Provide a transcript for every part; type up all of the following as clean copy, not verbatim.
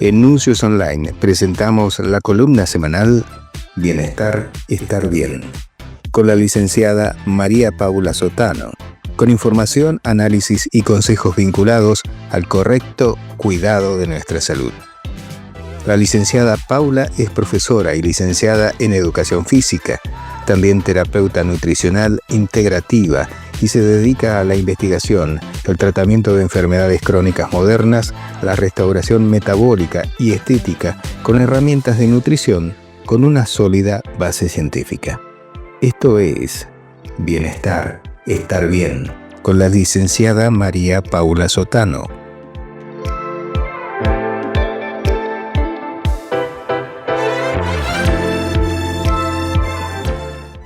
En Nuncios Online presentamos la columna semanal Bienestar, Estar Bien, con la licenciada María Paula Sotano, con información, análisis y consejos vinculados al correcto cuidado de nuestra salud. La licenciada Paula es profesora y licenciada en Educación Física, también terapeuta nutricional integrativa y se dedica a la investigación, el tratamiento de enfermedades crónicas modernas, la restauración metabólica y estética con herramientas de nutrición con una sólida base científica. Esto es Bienestar, Estar Bien, con la licenciada María Paula Sotano.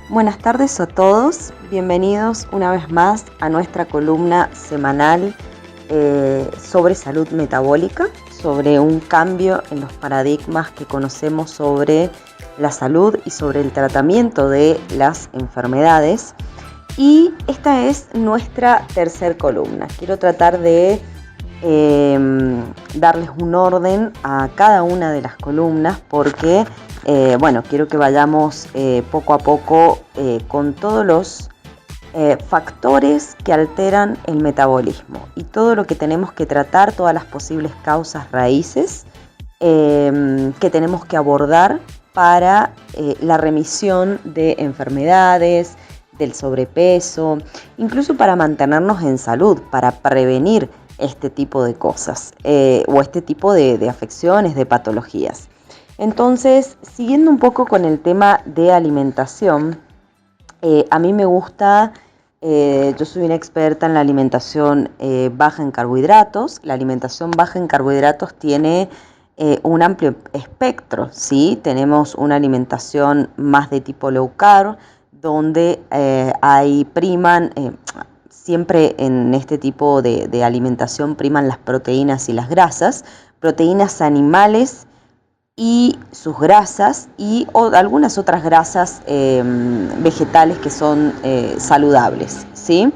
Buenas tardes a todos, bienvenidos una vez más a nuestra columna semanal sobre salud metabólica, sobre un cambio en los paradigmas que conocemos sobre la salud y sobre el tratamiento de las enfermedades. Y esta es nuestra tercera columna. Quiero tratar de darles un orden a cada una de las columnas porque quiero que vayamos poco a poco con todos los factores que alteran el metabolismo y todo lo que tenemos que tratar, todas las posibles causas raíces que tenemos que abordar para la remisión de enfermedades, del sobrepeso, incluso para mantenernos en salud, para prevenir este tipo de cosas o este tipo de afecciones, de patologías. Entonces, siguiendo un poco con el tema de alimentación, a mí me gusta, yo soy una experta en la alimentación baja en carbohidratos. La alimentación baja en carbohidratos tiene un amplio espectro, ¿sí? Tenemos una alimentación más de tipo low carb, donde siempre en este tipo de alimentación priman las proteínas y las grasas, proteínas animales y sus grasas o algunas otras grasas vegetales que son saludables, ¿sí?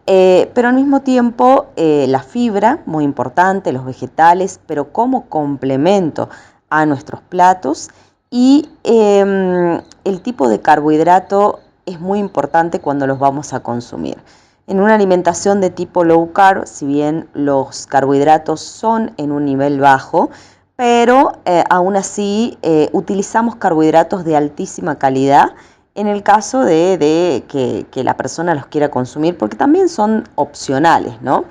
Pero al mismo tiempo la fibra, muy importante, los vegetales, pero como complemento a nuestros platos, y el tipo de carbohidrato es muy importante cuando los vamos a consumir. En una alimentación de tipo low carb, si bien los carbohidratos son en un nivel bajo, pero aún así utilizamos carbohidratos de altísima calidad en el caso de que la persona los quiera consumir, porque también son opcionales, ¿no?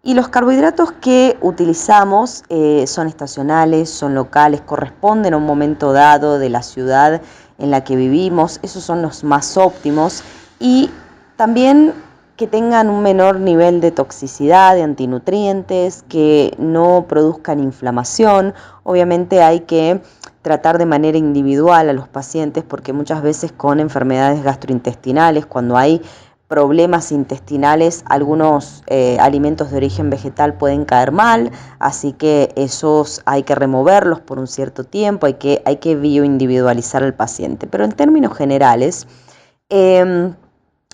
Y los carbohidratos que utilizamos son estacionales, son locales, corresponden a un momento dado de la ciudad en la que vivimos. Esos son los más óptimos, y también que tengan un menor nivel de toxicidad, de antinutrientes, que no produzcan inflamación. Obviamente hay que tratar de manera individual a los pacientes, porque muchas veces con enfermedades gastrointestinales, cuando hay problemas intestinales, algunos alimentos de origen vegetal pueden caer mal, así que esos hay que removerlos por un cierto tiempo, hay que bioindividualizar al paciente. Pero en términos generales,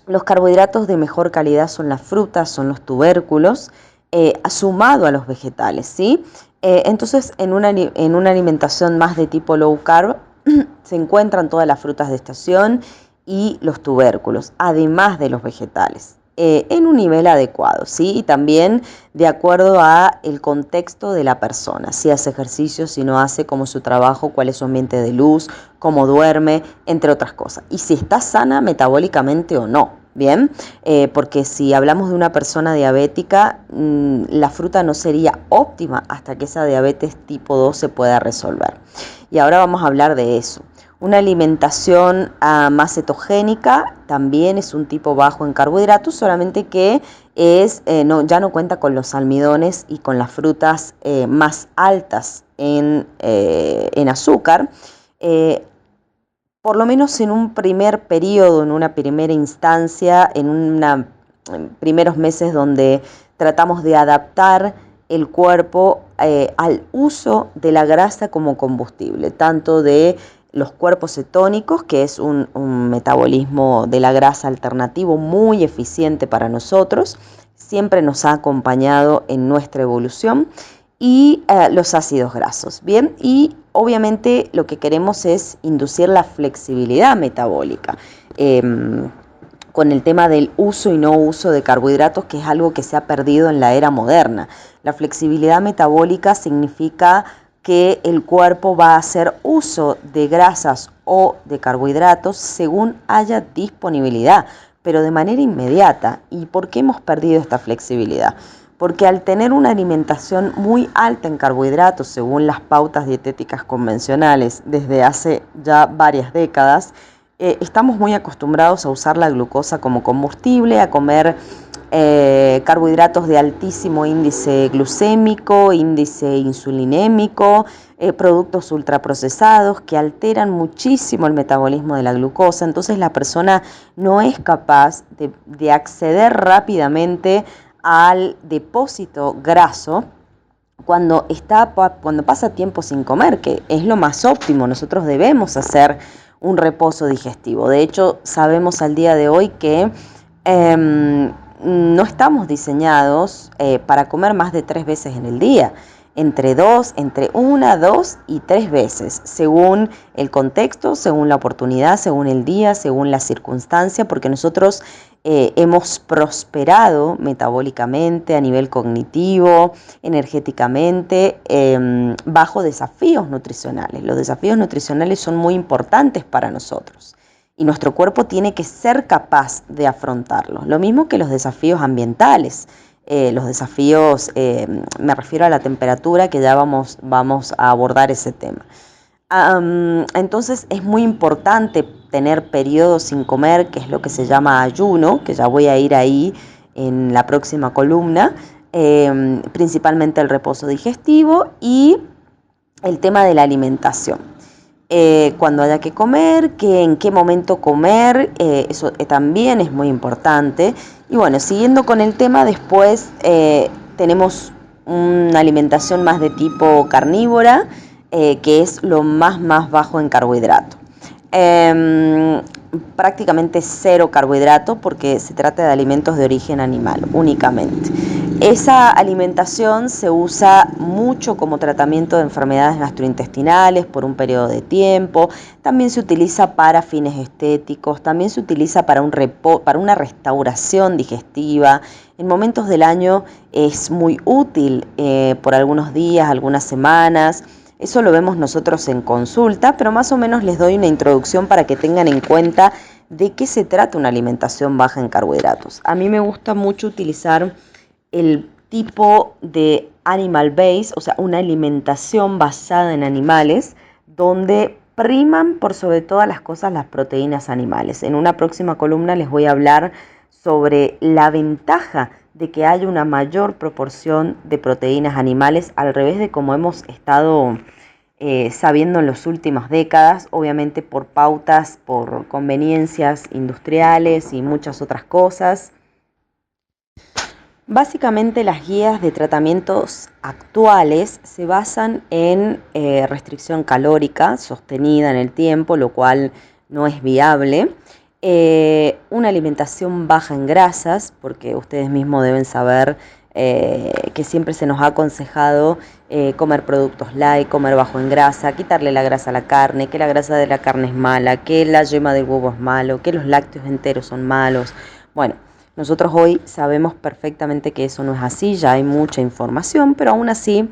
los carbohidratos de mejor calidad son las frutas, son los tubérculos, sumado a los vegetales, ¿sí? Entonces, en una alimentación más de tipo low carb, se encuentran todas las frutas de estación y los tubérculos, además de los vegetales, en un nivel adecuado, ¿sí? Y también de acuerdo a el contexto de la persona, si hace ejercicio, si no hace, cómo es su trabajo, cuál es su ambiente de luz, cómo duerme, entre otras cosas. Y si está sana metabólicamente o no, ¿bien? Porque si hablamos de una persona diabética, la fruta no sería óptima hasta que esa diabetes tipo 2 se pueda resolver. Y ahora vamos a hablar de eso. Una alimentación más cetogénica también es un tipo bajo en carbohidratos, solamente que ya no cuenta con los almidones y con las frutas más altas en azúcar. Por lo menos en un primer periodo, en una primera instancia, en primeros meses donde tratamos de adaptar el cuerpo al uso de la grasa como combustible, tanto de los cuerpos cetónicos, que es un metabolismo de la grasa alternativo muy eficiente para nosotros, siempre nos ha acompañado en nuestra evolución, y los ácidos grasos. Bien, y obviamente lo que queremos es inducir la flexibilidad metabólica. Con el tema del uso y no uso de carbohidratos, que es algo que se ha perdido en la era moderna. La flexibilidad metabólica significa que el cuerpo va a hacer uso de grasas o de carbohidratos según haya disponibilidad, pero de manera inmediata. ¿Y por qué hemos perdido esta flexibilidad? Porque al tener una alimentación muy alta en carbohidratos, según las pautas dietéticas convencionales desde hace ya varias décadas, estamos muy acostumbrados a usar la glucosa como combustible, a comer carbohidratos de altísimo índice glucémico, índice insulinémico, productos ultraprocesados que alteran muchísimo el metabolismo de la glucosa. Entonces la persona no es capaz de acceder rápidamente al depósito graso cuando pasa tiempo sin comer, que es lo más óptimo. Nosotros debemos hacer un reposo digestivo. De hecho, sabemos al día de hoy que no estamos diseñados para comer más de 3 veces en el día. Entre 1, 2 y 3 veces, según el contexto, según la oportunidad, según el día, según la circunstancia, porque nosotros hemos prosperado metabólicamente, a nivel cognitivo, energéticamente, bajo desafíos nutricionales. Los desafíos nutricionales son muy importantes para nosotros y nuestro cuerpo tiene que ser capaz de afrontarlos. Lo mismo que los desafíos ambientales. Los desafíos, me refiero a la temperatura, que ya vamos a abordar ese tema. Entonces es muy importante tener periodos sin comer, que es lo que se llama ayuno, que ya voy a ir ahí en la próxima columna, principalmente el reposo digestivo y el tema de la alimentación. Cuando haya que comer, en qué momento comer, eso también es muy importante. Y bueno, siguiendo con el tema, después tenemos una alimentación más de tipo carnívora, que es lo más bajo en carbohidrato. Prácticamente cero carbohidrato, porque se trata de alimentos de origen animal únicamente. Esa alimentación se usa mucho como tratamiento de enfermedades gastrointestinales por un periodo de tiempo. También se utiliza para fines estéticos, también se utiliza para una restauración digestiva. En momentos del año es muy útil por algunos días, algunas semanas. Eso lo vemos nosotros en consulta, pero más o menos les doy una introducción para que tengan en cuenta de qué se trata una alimentación baja en carbohidratos. A mí me gusta mucho utilizar el tipo de animal base, o sea, una alimentación basada en animales, donde priman por sobre todas las cosas las proteínas animales. En una próxima columna les voy a hablar sobre la ventaja de que haya una mayor proporción de proteínas animales, al revés de como hemos estado sabiendo en las últimas décadas, obviamente por pautas, por conveniencias industriales y muchas otras cosas. Básicamente las guías de tratamientos actuales se basan en restricción calórica sostenida en el tiempo, lo cual no es viable. Una alimentación baja en grasas, porque ustedes mismos deben saber que siempre se nos ha aconsejado comer productos light, comer bajo en grasa, quitarle la grasa a la carne, que la grasa de la carne es mala, que la yema del huevo es malo, que los lácteos enteros son malos. Bueno, nosotros hoy sabemos perfectamente que eso no es así, ya hay mucha información, pero aún así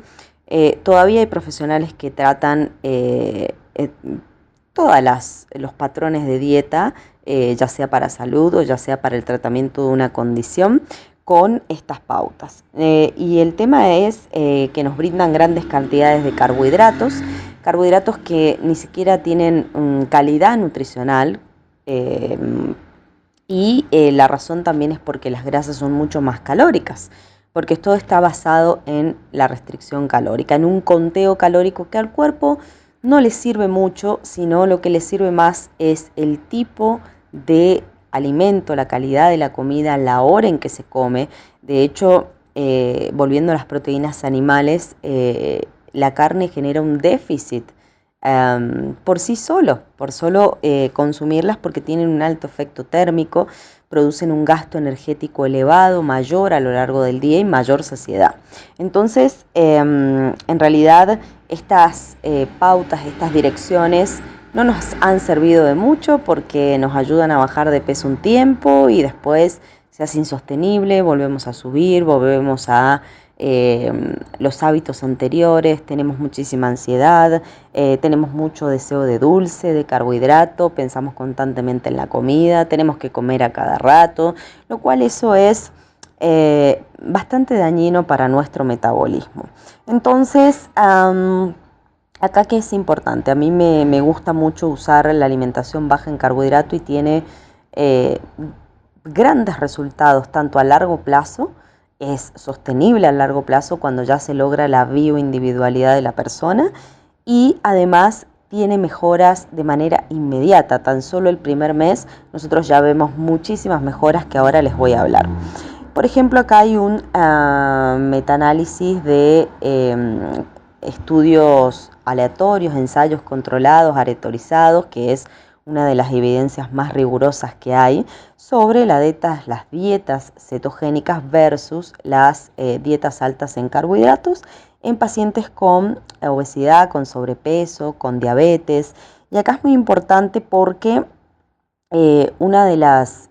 todavía hay profesionales que tratan todos los patrones de dieta, ya sea para salud o ya sea para el tratamiento de una condición, con estas pautas. Y el tema es que nos brindan grandes cantidades de carbohidratos que ni siquiera tienen calidad nutricional, y la razón también es porque las grasas son mucho más calóricas, porque todo está basado en la restricción calórica, en un conteo calórico que al cuerpo no le sirve mucho, sino lo que le sirve más es el tipo de alimento, la calidad de la comida, la hora en que se come. De hecho, volviendo a las proteínas animales, la carne genera un déficit por sí solo, por solo consumirlas, porque tienen un alto efecto térmico. producen un gasto energético elevado, mayor a lo largo del día y mayor saciedad. Entonces, en realidad, estas pautas, estas direcciones no nos han servido de mucho porque nos ayudan a bajar de peso un tiempo y después se hace insostenible, volvemos a subir, volvemos a los hábitos anteriores, tenemos muchísima ansiedad, tenemos mucho deseo de dulce, de carbohidrato, pensamos constantemente en la comida, tenemos que comer a cada rato, lo cual eso es bastante dañino para nuestro metabolismo. Entonces, acá que es importante, a mí me gusta mucho usar la alimentación baja en carbohidrato y tiene grandes resultados tanto a largo plazo, es sostenible a largo plazo cuando ya se logra la bioindividualidad de la persona y además tiene mejoras de manera inmediata. Tan solo el primer mes nosotros ya vemos muchísimas mejoras que ahora les voy a hablar. Por ejemplo, acá hay un metaanálisis de estudios aleatorios, ensayos controlados, aleatorizados, que es una de las evidencias más rigurosas que hay sobre las dietas cetogénicas versus las dietas altas en carbohidratos en pacientes con obesidad, con sobrepeso, con diabetes. Y acá es muy importante porque una de las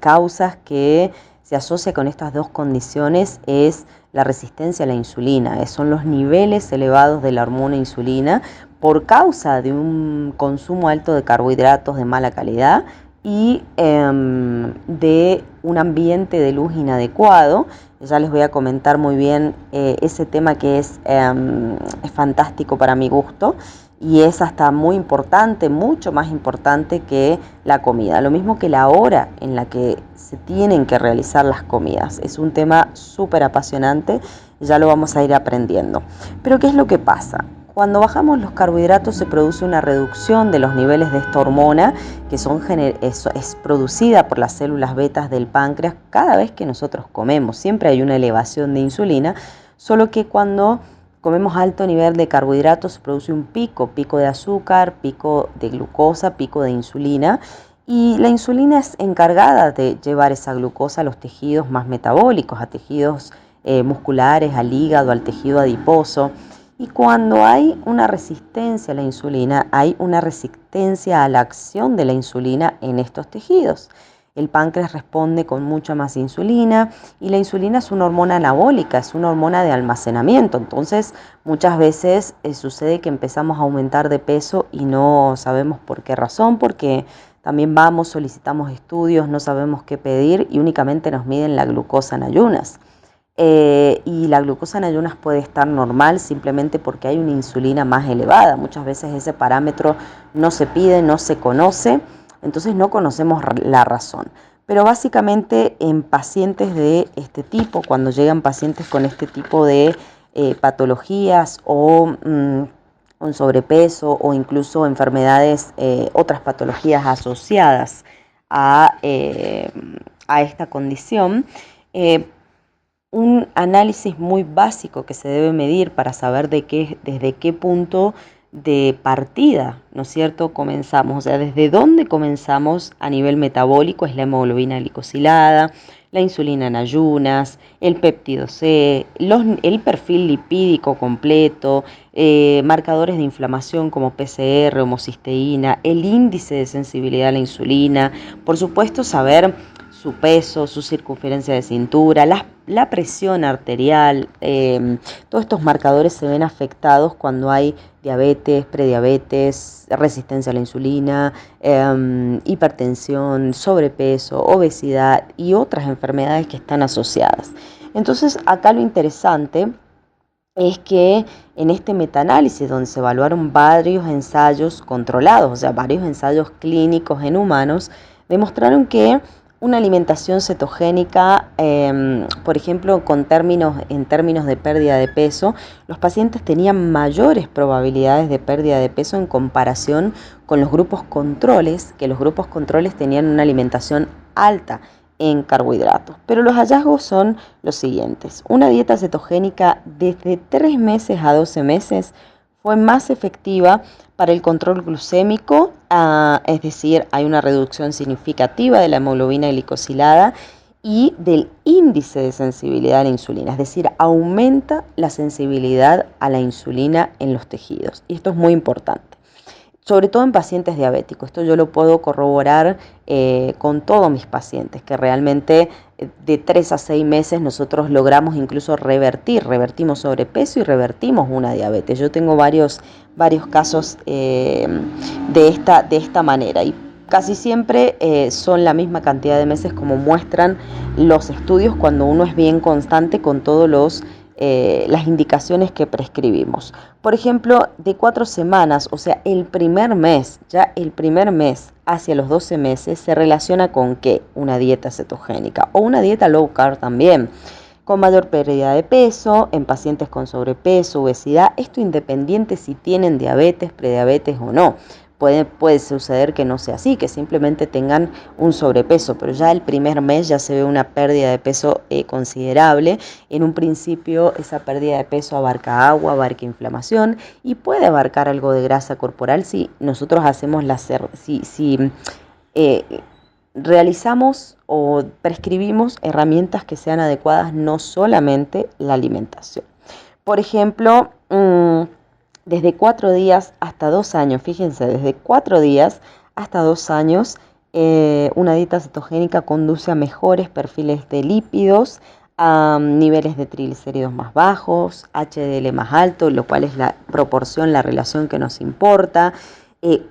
causas que se asocia con estas dos condiciones es la resistencia a la insulina, son los niveles elevados de la hormona insulina por causa de un consumo alto de carbohidratos de mala calidad y de un ambiente de luz inadecuado. Ya les voy a comentar muy bien ese tema que es fantástico para mi gusto y es hasta muy importante, mucho más importante que la comida. Lo mismo que la hora en la que se tienen que realizar las comidas. Es un tema súper apasionante, ya lo vamos a ir aprendiendo. Pero ¿qué es lo que pasa? Cuando bajamos los carbohidratos se produce una reducción de los niveles de esta hormona que es producida por las células betas del páncreas cada vez que nosotros comemos. Siempre hay una elevación de insulina, solo que cuando comemos alto nivel de carbohidratos se produce un pico de azúcar, pico de glucosa, pico de insulina. Y la insulina es encargada de llevar esa glucosa a los tejidos más metabólicos, a tejidos musculares, al hígado, al tejido adiposo. Y cuando hay una resistencia a la insulina, hay una resistencia a la acción de la insulina en estos tejidos. El páncreas responde con mucha más insulina y la insulina es una hormona anabólica, es una hormona de almacenamiento. Entonces, muchas veces sucede que empezamos a aumentar de peso y no sabemos por qué razón, porque también solicitamos estudios, no sabemos qué pedir y únicamente nos miden la glucosa en ayunas. Y la glucosa en ayunas puede estar normal simplemente porque hay una insulina más elevada. Muchas veces ese parámetro no se pide, no se conoce, entonces no conocemos la razón. Pero básicamente en pacientes de este tipo, cuando llegan pacientes con este tipo de patologías o con sobrepeso o incluso enfermedades, otras patologías asociadas a esta condición, un análisis muy básico que se debe medir para saber desde qué punto de partida, ¿no es cierto?, comenzamos, o sea, desde dónde comenzamos a nivel metabólico es la hemoglobina glicosilada, la insulina en ayunas, el péptido C, el perfil lipídico completo, marcadores de inflamación como PCR, homocisteína, el índice de sensibilidad a la insulina, por supuesto saber su peso, su circunferencia de cintura, la presión arterial. Todos estos marcadores se ven afectados cuando hay diabetes, prediabetes, resistencia a la insulina, hipertensión, sobrepeso, obesidad y otras enfermedades que están asociadas. Entonces, acá lo interesante es que en este metaanálisis donde se evaluaron varios ensayos controlados, o sea, varios ensayos clínicos en humanos, demostraron que una alimentación cetogénica, por ejemplo, en términos de pérdida de peso, los pacientes tenían mayores probabilidades de pérdida de peso en comparación con los grupos controles, que los grupos controles tenían una alimentación alta en carbohidratos. Pero los hallazgos son los siguientes. Una dieta cetogénica desde 3 meses a 12 meses fue más efectiva para el control glucémico Es decir, hay una reducción significativa de la hemoglobina glicosilada y del índice de sensibilidad a la insulina, es decir, aumenta la sensibilidad a la insulina en los tejidos. Y esto es muy importante, sobre todo en pacientes diabéticos. Esto yo lo puedo corroborar con todos mis pacientes, que realmente de 3 a 6 meses nosotros logramos incluso revertimos sobrepeso y revertimos una diabetes. Yo tengo varios casos de esta manera, y casi siempre son la misma cantidad de meses como muestran los estudios cuando uno es bien constante con todos las indicaciones que prescribimos. Por ejemplo, de 4 semanas, o sea, el primer mes hacia los 12 meses se relaciona con ¿qué? Una dieta cetogénica o una dieta low carb también, con mayor pérdida de peso en pacientes con sobrepeso, obesidad, esto independiente si tienen diabetes, prediabetes o no. Puede suceder que no sea así, que simplemente tengan un sobrepeso, pero ya el primer mes ya se ve una pérdida de peso considerable. En un principio esa pérdida de peso abarca agua, abarca inflamación y puede abarcar algo de grasa corporal si nosotros hacemos realizamos o prescribimos herramientas que sean adecuadas, no solamente la alimentación. Por ejemplo, desde 4 días hasta 2 años, fíjense, desde 4 días hasta 2 años, una dieta cetogénica conduce a mejores perfiles de lípidos, a niveles de triglicéridos más bajos, HDL más alto, lo cual es la proporción, la relación que nos importa.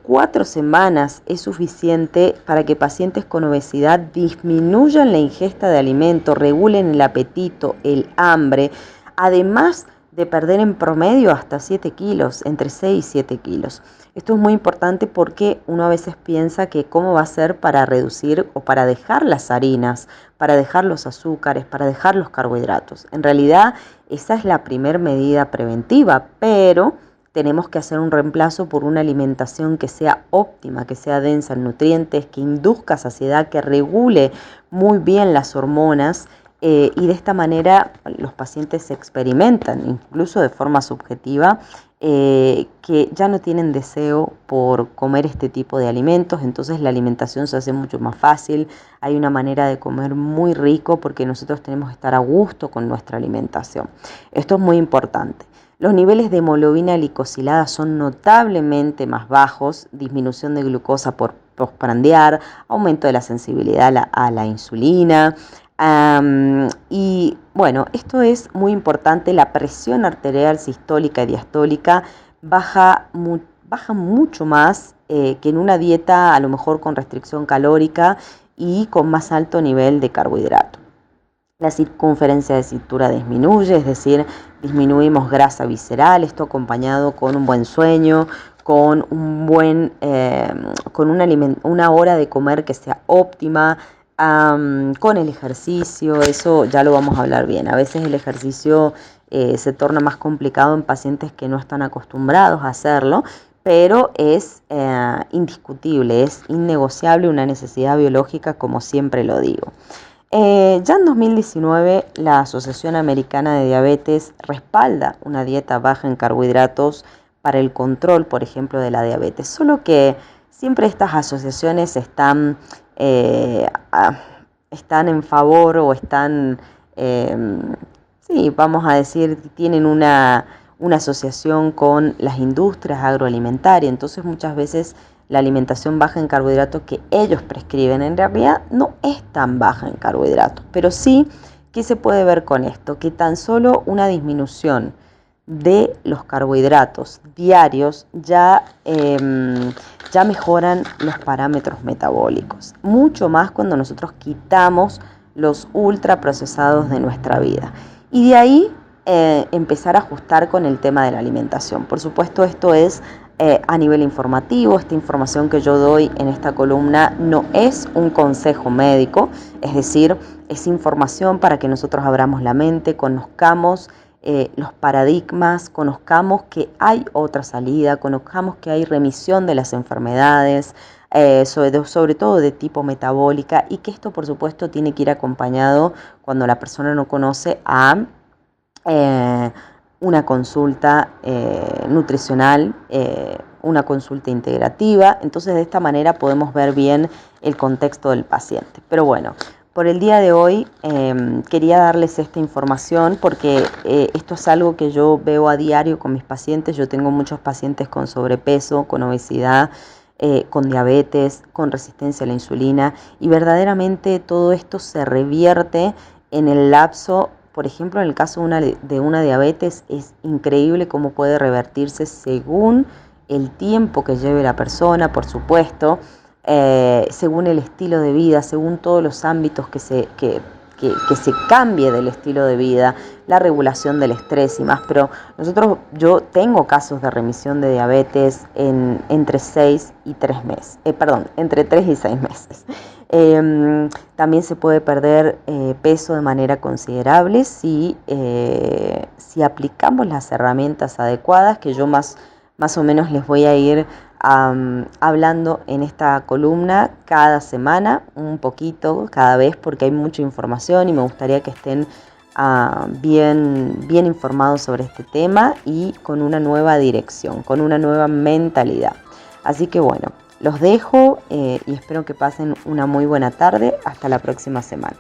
4 semanas es suficiente para que pacientes con obesidad disminuyan la ingesta de alimentos, regulen el apetito, el hambre, además de perder en promedio hasta 7 kilos, entre 6 y 7 kilos. Esto es muy importante porque uno a veces piensa que cómo va a ser para reducir o para dejar las harinas, para dejar los azúcares, para dejar los carbohidratos. En realidad esa es la primera medida preventiva, pero tenemos que hacer un reemplazo por una alimentación que sea óptima, que sea densa en nutrientes, que induzca saciedad, que regule muy bien las hormonas. Y de esta manera los pacientes experimentan, incluso de forma subjetiva, que ya no tienen deseo por comer este tipo de alimentos, entonces la alimentación se hace mucho más fácil, hay una manera de comer muy rico porque nosotros tenemos que estar a gusto con nuestra alimentación. Esto es muy importante. Los niveles de hemoglobina glicosilada son notablemente más bajos, disminución de glucosa por postprandial, aumento de la sensibilidad a la insulina. Y bueno, esto es muy importante. La presión arterial sistólica y diastólica baja mucho más que en una dieta a lo mejor con restricción calórica y con más alto nivel de carbohidrato. La circunferencia de cintura disminuye, es decir, disminuimos grasa visceral, esto acompañado con un buen sueño, con una hora de comer que sea óptima, con el ejercicio. Eso ya lo vamos a hablar bien. A veces el ejercicio se torna más complicado en pacientes que no están acostumbrados a hacerlo, pero es indiscutible, es innegociable, una necesidad biológica, como siempre lo digo. Ya en 2019 la Asociación Americana de Diabetes respalda una dieta baja en carbohidratos para el control, por ejemplo, de la diabetes, solo que siempre estas asociaciones están en favor o vamos a decir, tienen una asociación con las industrias agroalimentarias, entonces muchas veces la alimentación baja en carbohidratos que ellos prescriben en realidad no es tan baja en carbohidratos, pero sí, ¿qué se puede ver con esto? Que tan solo una disminución de los carbohidratos diarios ya mejoran los parámetros metabólicos, mucho más cuando nosotros quitamos los ultraprocesados de nuestra vida. Y de ahí empezar a ajustar con el tema de la alimentación. Por supuesto, esto es a nivel informativo. Esta información que yo doy en esta columna no es un consejo médico, es decir, es información para que nosotros abramos la mente, conozcamos los paradigmas, conozcamos que hay otra salida, conozcamos que hay remisión de las enfermedades, sobre todo de tipo metabólica, y que esto por supuesto tiene que ir acompañado cuando la persona no conoce a una consulta nutricional, una consulta integrativa. Entonces de esta manera podemos ver bien el contexto del paciente. Pero bueno, por el día de hoy quería darles esta información porque esto es algo que yo veo a diario con mis pacientes. Yo tengo muchos pacientes con sobrepeso, con obesidad, con diabetes, con resistencia a la insulina, y verdaderamente todo esto se revierte en el lapso. Por ejemplo, en el caso de una diabetes, es increíble cómo puede revertirse según el tiempo que lleve la persona, por supuesto, según el estilo de vida, según todos los ámbitos que se cambie del estilo de vida, la regulación del estrés y más. Pero yo tengo casos de remisión de diabetes entre 6 y 3 meses, entre 3 y 6 meses. También se puede perder peso de manera considerable si aplicamos las herramientas adecuadas, que yo más o menos les voy a ir hablando en esta columna cada semana, un poquito cada vez, porque hay mucha información y me gustaría que estén bien informados sobre este tema y con una nueva dirección, con una nueva mentalidad. Así que bueno, los dejo y espero que pasen una muy buena tarde. Hasta la próxima semana.